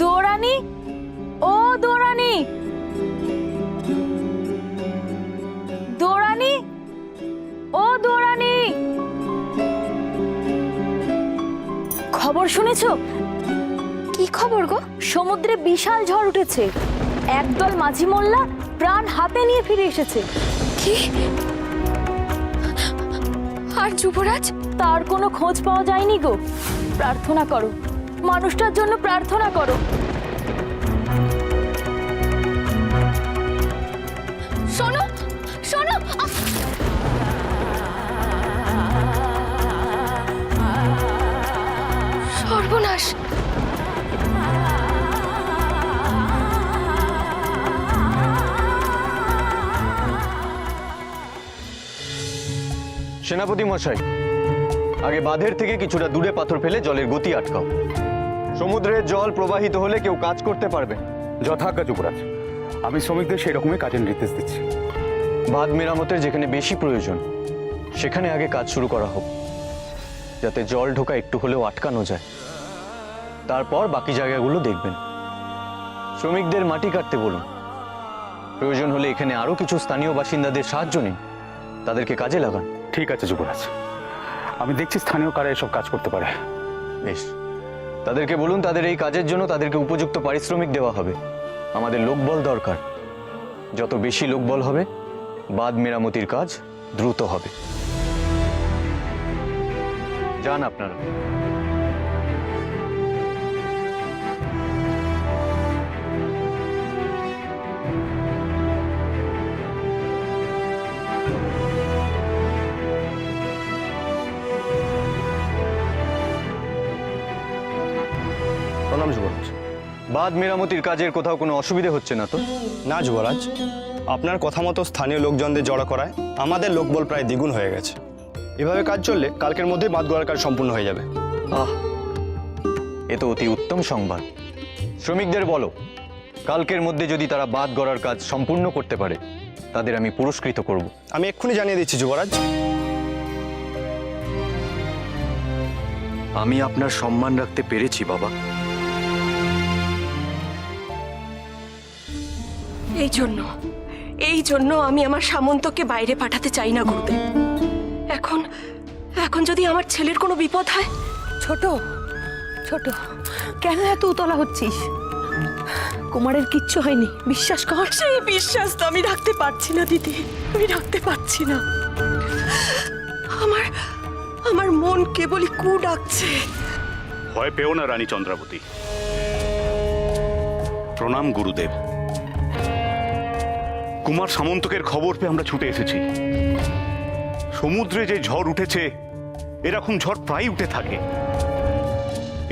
দৌড়ানি, ও দৌড়ানি, দৌড়ানি, ও দৌড়ানি, খবর শুনেছো? কি খবর গো? সমুদ্রে বিশাল ঝড় উঠেছে, একদল মাঝি মোল্লা প্রাণ হাতে নিয়ে ফিরে এসেছে। কি? আর যুবরাজ? তার কোনো খোঁজ পাওয়া যায়নি গো। প্রার্থনা করো, মানুষটার জন্য প্রার্থনা করো। শোনো শোনো, সর্বনাশ! সেনাপতি মশাই, আগে বাঁধের থেকে কিছুটা দূরে পাথর ফেলে জলের গতি আটকাও। সমুদ্রের জল প্রবাহিত হলে কেউ কাজ করতে পারবে। যথাজ্ঞা যুবরাজ, আমি শ্রমিকদের সেই রকমই কাজের নির্দেশ দিচ্ছি। বাঁধ মেরামতের যেখানে বেশি প্রয়োজন সেখানে আগে কাজ শুরু করা হোক, যাতে জল ঢোকা একটু হলেও আটকানো যায়। তারপর বাকি জায়গাগুলো দেখবেন। শ্রমিকদের মাটি কাটতে বলুন। প্রয়োজন হলে এখানে আরো কিছু স্থানীয় বাসিন্দাদের সাহায্য নিন, তাদেরকে কাজে লাগান। ঠিক আছে যুবরাজ, আমি দেখছি স্থানীয় কারা এসব কাজ করতে পারে। বেশ, তাদেরকে বলুন তাদের এই কাজের জন্য তাদেরকে উপযুক্ত পারিশ্রমিক দেওয়া হবে। আমাদের লোকবল দরকার। যত বেশি লোকবল হবে, বাঁধ মেরামতির কাজ দ্রুত হবে। যান আপনারা। প্রণাম যুবরাজ। বাঁধ মেরামতির কাজের কোথাও কোনো অসুবিধা হচ্ছে না তো? না যুবরাজ, আপনার কথা মতো স্থানীয় লোকজনদের জড়ো করায় আমাদের লোকবল প্রায় দ্বিগুণ হয়ে গেছে। এভাবে কাজ চললে কালকের মধ্যেই বাঁধ গড়ার কাজ সম্পূর্ণ হয়ে যাবে। আহ, এ তো অতি উত্তম সংবাদ। শ্রমিকদের বলো, কালকের মধ্যে যদি তারা বাঁধ গড়ার কাজ সম্পূর্ণ করতে পারে তাদের আমি পুরস্কৃত করব। আমি এক্ষুনি জানিয়ে দিচ্ছি যুবরাজ। আমি আপনার সম্মান রাখতে পেরেছি বাবা। এই জন্য আমি আমার সামন্তকে বাইরে পাঠাতে চাই না গুরুদেব। এখন যদি আমার ছেলের কোনো বিপদ হয়। ছোট ছোট, কেন এত উতলা হচ্ছিস? কুমারের কিচ্ছু হয়নি, বিশ্বাস কর। সেই বিশ্বাস তো আমি রাখতে পারছি না দিদি, আমি রাখতে পারছি না। আমার মন কেবলই কু ডাকছে। ভয় পেও না রানী চন্দ্রাবতী। প্রণাম গুরুদেব। কুমার সামন্তকের খবর পেয়ে আমরা ছুটে এসেছি। সমুদ্রে যে ঝড় উঠেছে, এরকম ঝড় প্রায় উঠে থাকে।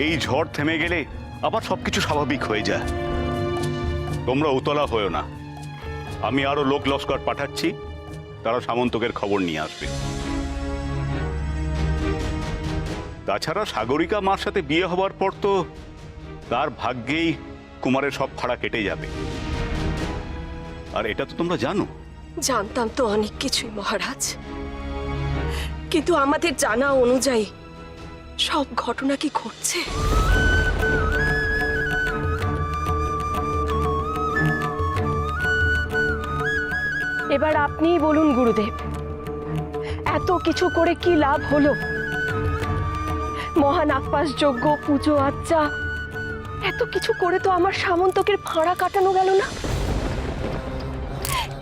এই ঝড় থেমে গেলে আবার সবকিছু স্বাভাবিক হয়ে যায়। তোমরা উতলা হয়েও না। আমি আরো লোক লস্কর পাঠাচ্ছি, তারা সামন্তকের খবর নিয়ে আসবে। তাছাড়া সাগরিকা মার সাথে বিয়ে হবার পর তো তার ভাগ্যেই কুমারের সব খাড়া কেটে যাবে। আর এটা তো তোমরা জানো। জানতাম তো অনেক কিছুই মহারাজ, কিন্তু আমাদের জানা অনুযায়ী সব ঘটনা কি ঘটছে? এবার আপনিই বলুন গুরুদেব, এত কিছু করে কি লাভ হলো? মহান আকাশ যজ্ঞ, পুজো আচ্চা, এত কিছু করে তো আমার সামন্তকের ফাঁড়া কাটানো গেল না।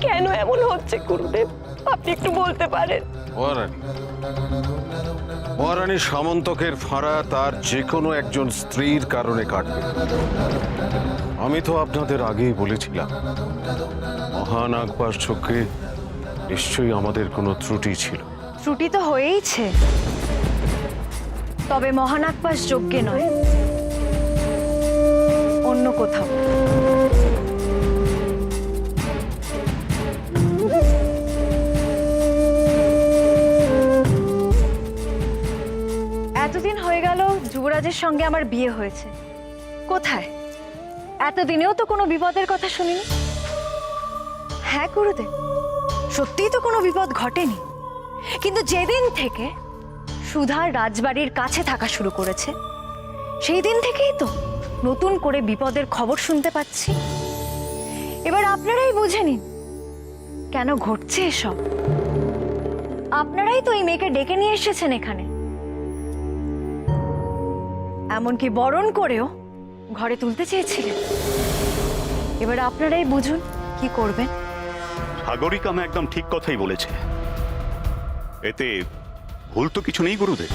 কেন এমন হচ্ছে গুরুদেব, আপনি একটু বলতে পারেন? মহারানী সামন্তকের ফাঁড়া তার যে কোনো একজন স্ত্রীর কারণে কাটবে। আমি তো আপনাদের আগেই বলেছিলাম, মহান আকবাস চক্রে নিশ্চয়ই আমাদের কোনো ত্রুটি ছিল। ত্রুটি তো হয়েইছে, তবে মহানাকপাস যজ্ঞে নয়, অন্য কোথাও। এতদিন হয়ে গেল যুবরাজের সঙ্গে আমার বিয়ে হয়েছে, কোথায়? এতদিনেও তো কোনো বিপদের কথা শুনিনি। হ্যাঁ গুরুদেব, সত্যিই তো কোনো বিপদ ঘটেনি, কিন্তু যেদিন থেকে সুধার রাজবাড়ির কাছে থাকা শুরু করেছে সেই দিন থেকেই তো নতুন করে বিপদের খবর শুনতে পাচ্ছি। এবার আপনারাই বুঝে নিন কেন ঘটছে এসব। আপনারাই তো এই মেয়েকে ডেকে নিয়ে এসেছেন এখানে, এমনকি বরণ করেও ঘরে তুলতে চেয়েছিলেন। এবার আপনারাই বুঝুন কি করবেন। সাগরিকা আমি একদম ঠিক কথাই বলেছে, এতে ভুল তো কিছু নেই গুরুদেব।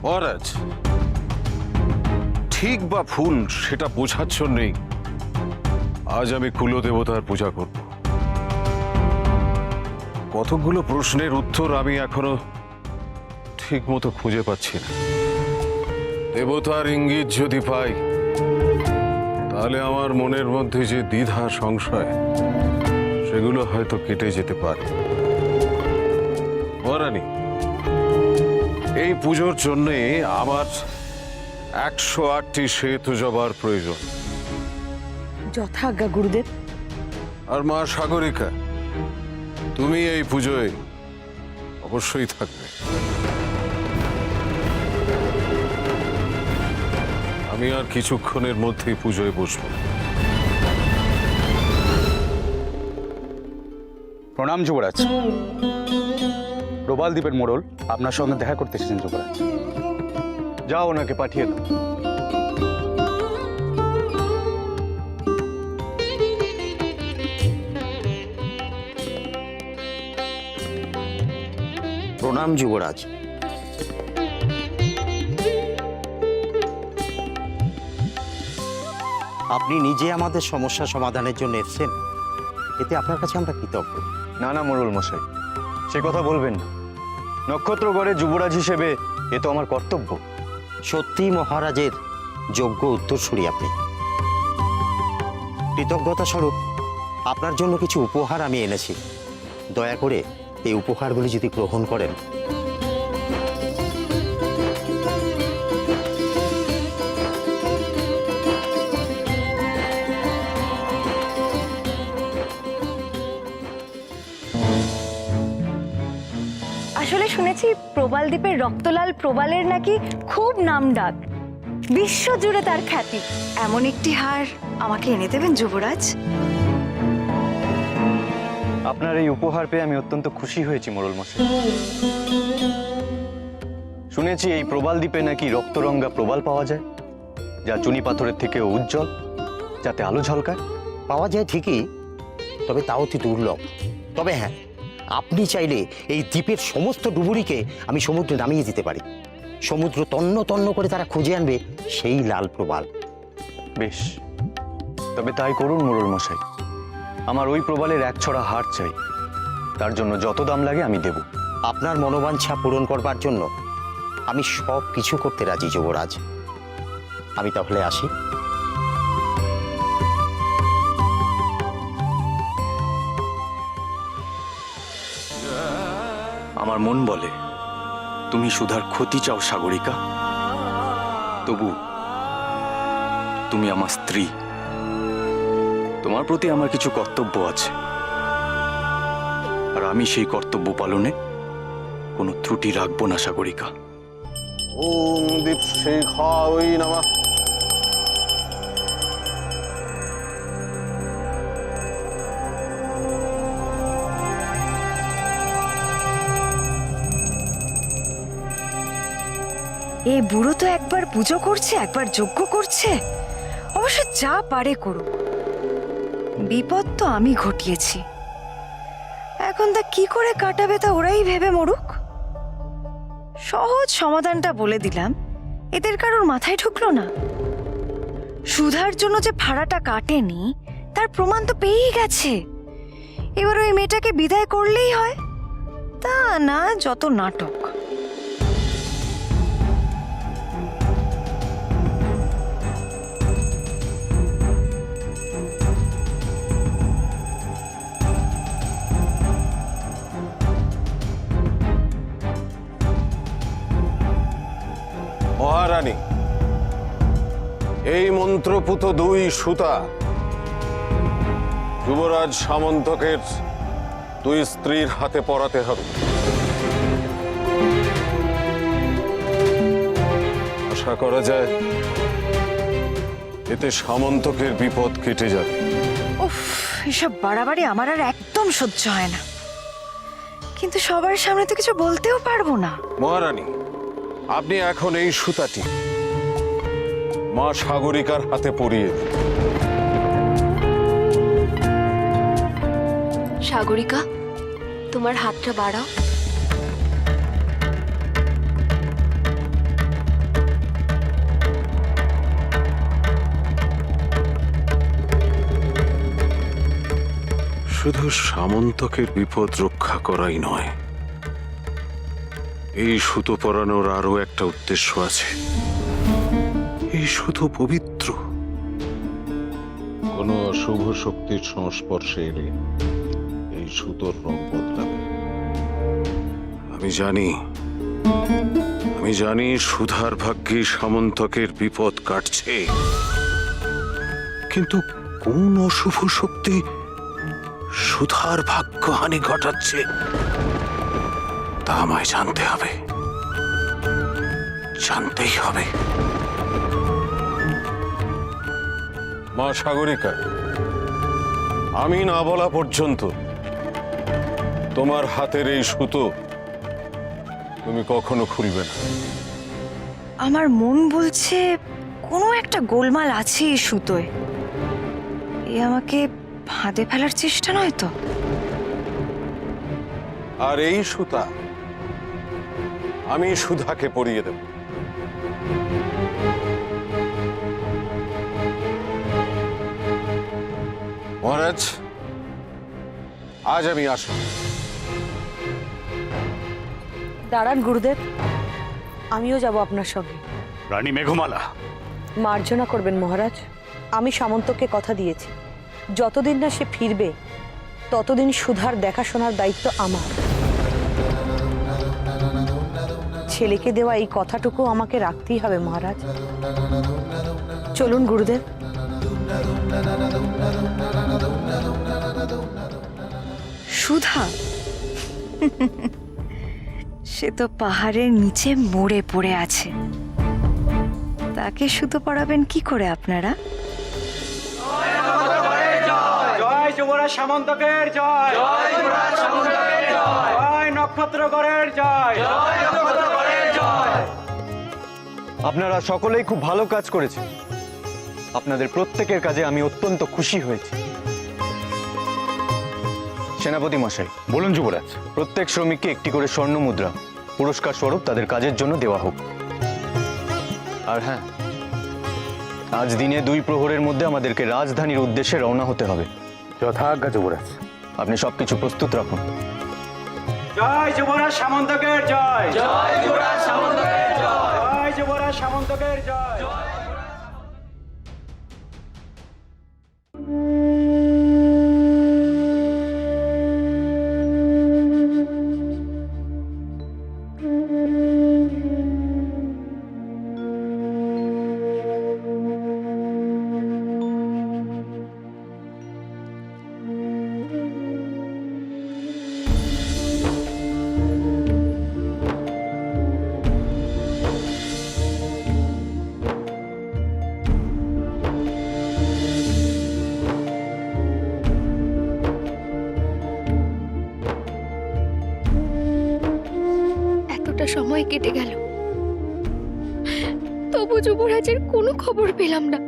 মহারাজ, ঠিক বা ভুল সেটা বোঝার জন্যেই আজ আমি কুলদেবতার পূজা করব। কতগুলো প্রশ্নের উত্তর আমি এখনো ঠিক মতো খুঁজে পাচ্ছি না। দেবতার ইঙ্গিত যদি পাই তাহলে আমার মনের মধ্যে যে দ্বিধা সংশয় সেগুলো হয়তো কেটে যেতে পারে। মহারানী, এই পুজোর জন্যে আমার 108টি শ্বেত জবার প্রয়োজন। যথাজ্ঞা গুরুদেব। আর মা সাগরিকা, তুমি এই পুজোয় অবশ্যই থাকবে। আমি আর কিছুক্ষণের মধ্যেই পুজোয় বসবো। প্রণাম যুবরাজ। প্রবাল দ্বীপের মোড়ল আপনার সঙ্গে দেখা করতে এসেছেন যুবরাজ। যাও, ওনাকে পাঠিয়ে দাও। প্রণাম যুবরাজ। আপনি নিজে আমাদের সমস্যা সমাধানের জন্য এসেছেন, এতে আপনার কাছে আমরা কৃতজ্ঞ। না না মোড়ল মশাই, সে কথা বলবেন না। নক্ষত্রগড়ে যুবরাজ হিসেবে এ তো আমার কর্তব্য। সত্যি মহারাজের যোগ্য উত্তরসূরি আপনি। কৃতজ্ঞতা স্বরূপ আপনার জন্য কিছু উপহার আমি এনেছি। দয়া করে এই উপহারগুলি যদি গ্রহণ করেন। আসলে শুনেছি প্রবাল দ্বীপের রক্তলাল প্রবালের নাকি খুব নাম ডাক, বিশ্ব জুড়ে তার খ্যাতি। এমন একটি হার আমাকে এনে দেবেন যুবরাজ? আপনার এই উপহার পেয়ে আমি অত্যন্ত খুশি হয়েছি মোড়ল মশাই। শুনেছি এই প্রবাল দ্বীপে নাকি রক্তরঙ্গা প্রবাল পাওয়া যায়, যা চুনি পাথরের থেকেও উজ্জ্বল, যাতে আলো ঝলকায়। পাওয়া যায় ঠিকই, তবে তাও অতি দুর্লভ। তবে হ্যাঁ, আপনি চাইলে এই দ্বীপের সমস্ত ডুবুরিকে আমি সমুদ্রে নামিয়ে দিতে পারি। সমুদ্র তন্ন তন্ন করে তারা খুঁজে আনবে সেই লাল প্রবাল। বেশ, তবে তাই করুন মোড়ল মশাই। আমার ওই প্রবালের এক ছড়া হার চাই, তার জন্য যত দাম লাগে আমি দেব। আপনার মনোবাঞ্ছা পূরণ করবার জন্য আমি সব কিছু করতে রাজি যুবরাজ। আমি তাহলে আসি। আমার মন বলে তুমি সুধার ক্ষতি চাও সাগরিকা, তবু তুমি আমার স্ত্রী, তোমার প্রতি আমার কিছু কর্তব্য আছে, আর আমি সেই কর্তব্য পালনে কোনো ত্রুটি রাখবো না সাগরিকা। ওম দীপশিখায় নমঃ। এই বুড়ো তো একবার পুজো করছে, একবার যজ্ঞ করছে। অবশ্য যা পারে করুক, বিপদ তো আমি ঘটিয়েছি। এখন তা কি করে কাটাবে তা ওরাই ভেবে মরুক। সহজ সমাধানটা বলে দিলাম, এদের কারোর মাথায় ঢুকলো না। সুধার জন্য যে ভাড়াটা কাটেনি তার প্রমাণ তো পেয়েই গেছে। এবার ওই মেয়েটাকে বিদায় করলেই হয়। তা না যত নাটক। মহারানী, এই মন্ত্রপুত 2 সুতা যুবরাজ সামন্তকের 2 স্ত্রীর হাতে পরাতে হবে। আশা করা যায় এতে সামন্তকের বিপদ কেটে যাবে। উফ, এসব বাড়াবাড়ি আমার আর একদম সহ্য হয় না, কিন্তু সবার সামনে তো কিছু বলতেও পারবো না। মহারানী, আপনি এখন এই সুতাটি মা সাগরিকার হাতে পরিয়ে দিন। সাগরিকা, তোমার হাতটা বাড়াও। শুধু সামন্তকের বিপদ রক্ষা করাই নয়, এই সুতো পরানোর আরো একটা উদ্দেশ্য আছে। এই সুতো পবিত্র, কোন অশুভ শক্তির সংস্পর্শে এলে এই সুতোর রং বদলাবে। আমি জানি সুধার ভাগ্যে সামন্তকের বিপদ কাটছে, কিন্তু কোন অশুভ শক্তি সুধার ভাগ্যহানি ঘটাচ্ছে তা আমায় জানতে হবে, জানতেই হবে। মা সাগরিকা, আমি না বলা পর্যন্ত তোমার হাতের এই সুতো তুমি কখনো খুলবে না। আমার মন বলছে কোনো একটা গোলমাল আছে এই সুতোয়। এ আমাকে ফাঁদে ফেলার চেষ্টা নয় তো? আর এই সুতা আমি সুধাকে পরিয়ে দেব। মহারাজ, আজ আমি আসব। দাঁড়ান গুরুদেব, আমিও যাব আপনার সঙ্গে। রানী মেঘমালা, মার্জনা করবেন মহারাজ। আমি সামন্তকে কথা দিয়েছি, যতদিন না সে ফিরবে ততদিন সুধার দেখাশোনার দায়িত্ব আমার। ছেলেকে দেওয়া এই কথাটুকু আমাকে রাখতেই হবে মহারাজ। চলুন গুরুদেব। সুধা? সে তো পাহাড়ের নিচে মরে পড়ে আছে, তাকে সুতো পড়াবেন কি করে আপনারা? জয় যুবরাজ সামন্তকের জয়, জয় যুবরাজ সামন্তকের জয়, জয় নক্ষত্রগড়ের জয়, জয় নক্ষত্রগড়ের জয়। আপনারা সকলেই খুব ভালো কাজ করেছেন। আপনাদের প্রত্যেকের কাজে আমি অত্যন্ত খুশি হয়েছি। সেনাপতি মশাই, বলুন যুবরাজ। প্রত্যেক শ্রমিককে একটি করে স্বর্ণ মুদ্রা পুরস্কার স্বরূপ তাদের কাজের জন্য দেওয়া হোক। আর হ্যাঁ, আজ দিনে 2 প্রহরের মধ্যে আমাদেরকে রাজধানীর উদ্দেশ্যে রওনা হতে হবে। যথাজ্ঞা যুবরাজ। আপনি সবকিছু প্রস্তুত রাখুন। জয় যুবরাজ সামন্তকের জয়, জয় যুবরাজ সামন্তকের জয়, জয় যুবরাজ সামন্তকের জয়। এতটা সময় কেটে গেল, তবু যুবরাজের কোনো খবর পেলাম না।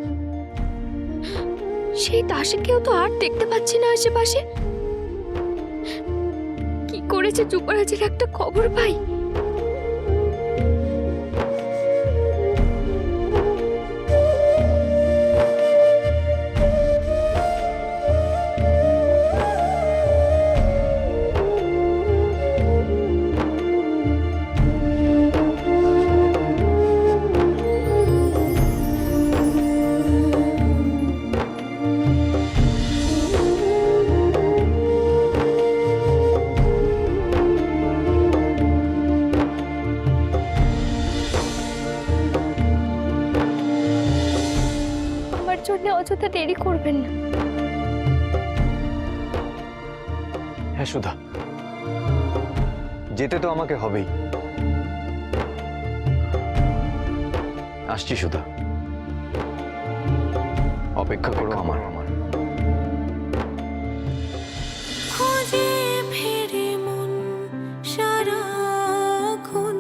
সেই দাসীকেও তো আর দেখতে পাচ্ছি না আশেপাশে। কি করেছে যুবরাজের একটা খবর পাই? জন্য অযথা দেরি করবেন না। হ্যাঁ সুধা, যেতে তো আমাকে হবেই। আসছি সুধা। অপেক্ষা করো আমার। খোঁজে ফেরে মন সারাক্ষণ,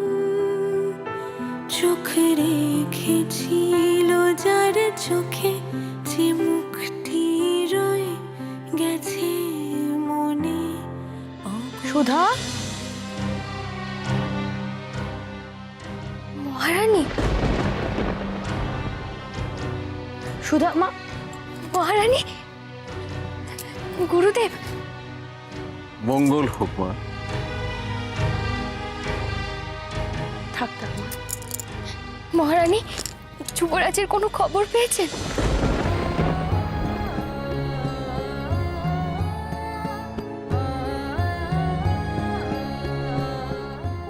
চোখ রেখেছিল যার চোখে, যে মুখটি রয়ে গেছে মনে। সুধা, মহারানী, সুধা মা, মহারানী, গুরুদেব, মঙ্গল হোক মা। থাক থাক মা। মহারানী, যুবরাজের কোনো খবর পেয়েছেন?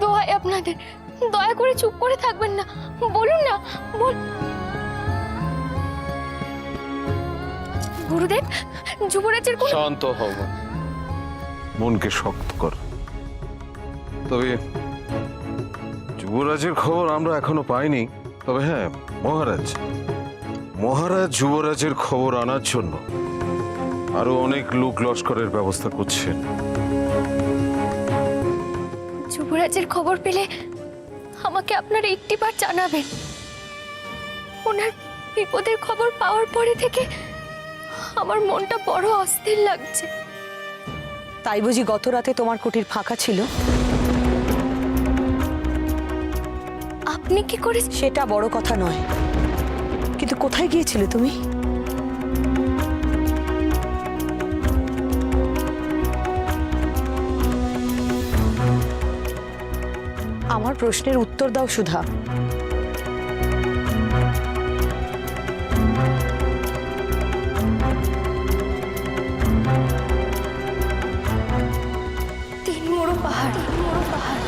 দোহাই আপনাদের, দয়া করে চুপ করে থাকবেন না, বলুন না, বল। গুরুদেব, যুবরাজের কোনো শান্ত হও মা। মনকে শক্ত কর। তবে যুবরাজের খবর আমরা এখনো পাইনি। তবে হ্যাঁ, মহারাজ যুবরাজের খবর আনার জন্য আরো অনেক লোক লস্করের ব্যবস্থা করছেন। যুবরাজের খবর পেলে আমাকে আপনারা একটিবার জানাবেন। ওনার বিপদের খবর পাওয়ার পরে থেকে আমার মনটা বড় অস্থির লাগছে। তাই বুঝি গত রাতে তোমার কুটির ফাঁকা ছিল? আপনি কি করে? সেটা বড় কথা নয়, কিন্তু কোথায় গিয়েছিলে তুমি? আমার প্রশ্নের উত্তর দাও সুধা। তিনমুড়ো পাহাড়, তিনমুড়ো পাহাড়।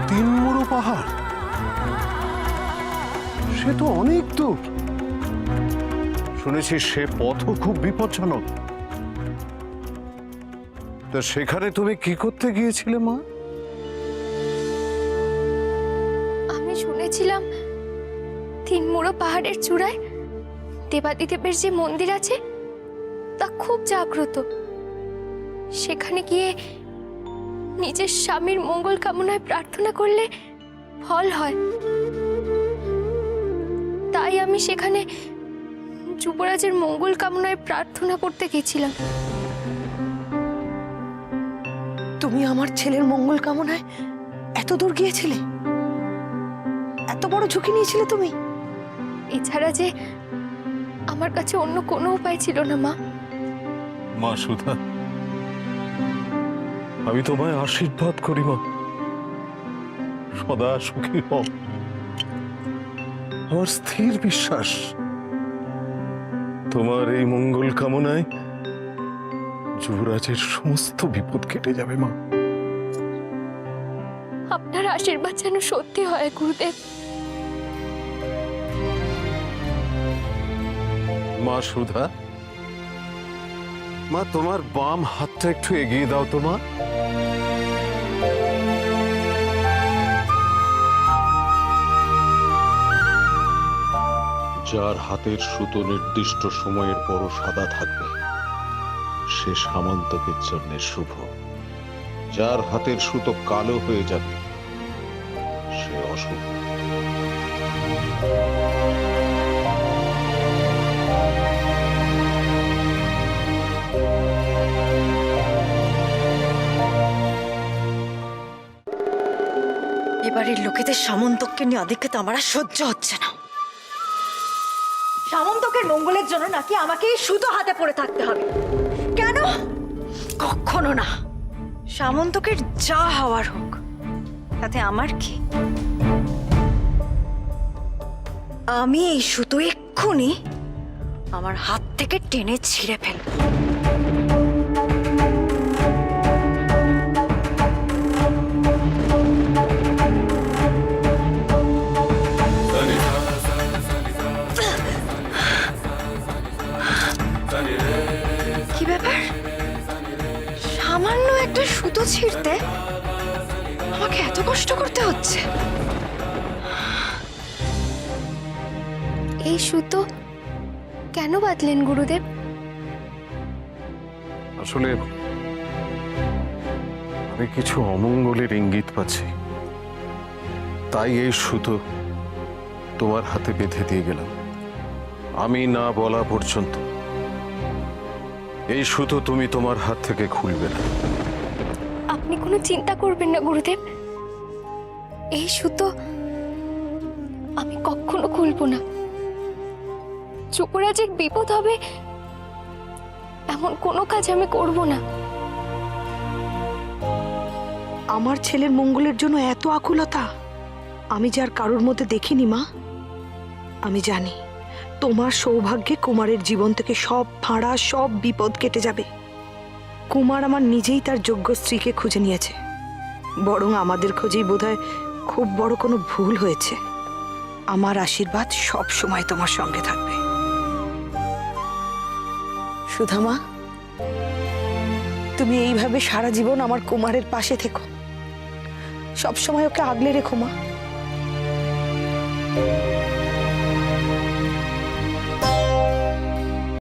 তিনমুড়ো পাহাড়, সে তো অনেক দূর। শুনেছি সে পথও খুব বিপজ্জনক। তা সেখানে তুমি কি করতে গিয়েছিলে মা? আমি শুনেছিলাম তিনমুড়ো পাহাড়ের চূড়ায় দেবাদিদেবের যে মন্দির আছে তা খুব জাগ্রত। সেখানে গিয়ে নিজের স্বামীর মঙ্গল কামনায় প্রার্থনা করলে ফল হয়। তাই আমি সেখানে যুবরাজের মঙ্গল কামনায় প্রার্থনা করতে গেছিলাম। তুমি আমার ছেলের মঙ্গল কামনায় এত দূর গিয়েছিলে? এত বড় ঝুঁকি নিয়েছিলে তুমি? এছাড়া যে আমার কাছে অন্য কোনো উপায় ছিল না মা। মা সুধা, আমি তোমায় আশীর্বাদ করি মা, সদা সুখী হও। আমার স্থির বিশ্বাস তোমার এই মঙ্গল কামনায় যুবরাজের সমস্ত বিপদ কেটে যাবে মা। আপনার আশীর্বাদ যেন সত্যি হয় গুরুদেব। মা সুধা, মা তোমার বাম হাতটা একটু এগিয়ে দাও তো মা। যার হাতের সুতো নির্দিষ্ট সময়ের পর সাদা থাকবে সে সামন্তকের জন্য শুভ। যার হাতের সুতো কালো হয়ে যাবে সে অশুভ। এবারের লোকেদের সামন্তককে নিয়ে আধিক্যতা আমার আর সহ্য হচ্ছে না। সামন্তকের মঙ্গলের জন্য নাকি আমাকে এই সুতো হাতে পড়ে থাকতে হবে? কেন? কখনো না। সামন্তকের যা হওয়ার হোক, তাতে আমার কি? আমি এই সুতো এক্ষুনি আমার হাত থেকে টেনে ছিঁড়ে ফেলব। কি ব্যাপার? সামান্য একটা সুতো ছিঁড়তে আমাকে এত কষ্ট করতে হচ্ছে। এই সুতো কেন বাঁধলেন গুরুদেব? আসলে আমি কিছু অমঙ্গলের ইঙ্গিত পাচ্ছি, তাই এই সুতো তোমার হাতে বেঁধে দিয়ে গেলাম। আমি না বলা পর্যন্ত এই সুতো তুমি তোমার হাত থেকে খুলবে না। আপনি কোনো চিন্তা করবেন না গুরুদেব, এই সুতো আমি কখনো খুলবো না। যুবরাজের বিপদ হবে এমন কোনো কাজ আমি করব না। আমার ছেলের মঙ্গলের জন্য এত আকুলতা আমি যার কারোর মধ্যে দেখিনি মা। আমি জানি তোমার সৌভাগ্যে কুমারের জীবন থেকে সব ভাড়া সব বিপদ কেটে যাবে। কুমার আমার নিজেই তার যোগ্য স্ত্রীকে খুঁজে নিয়েছে, বরং আমাদের খোঁজেই বোধহয় খুব বড় কোনো ভুল হয়েছে। আমার আশীর্বাদ সব সময় তোমার সঙ্গে থাকবে। সুধামা, তুমি এইভাবে সারা জীবন আমার কুমারের পাশে থেকো, সব সময় ওকে আগলে রেখো মা।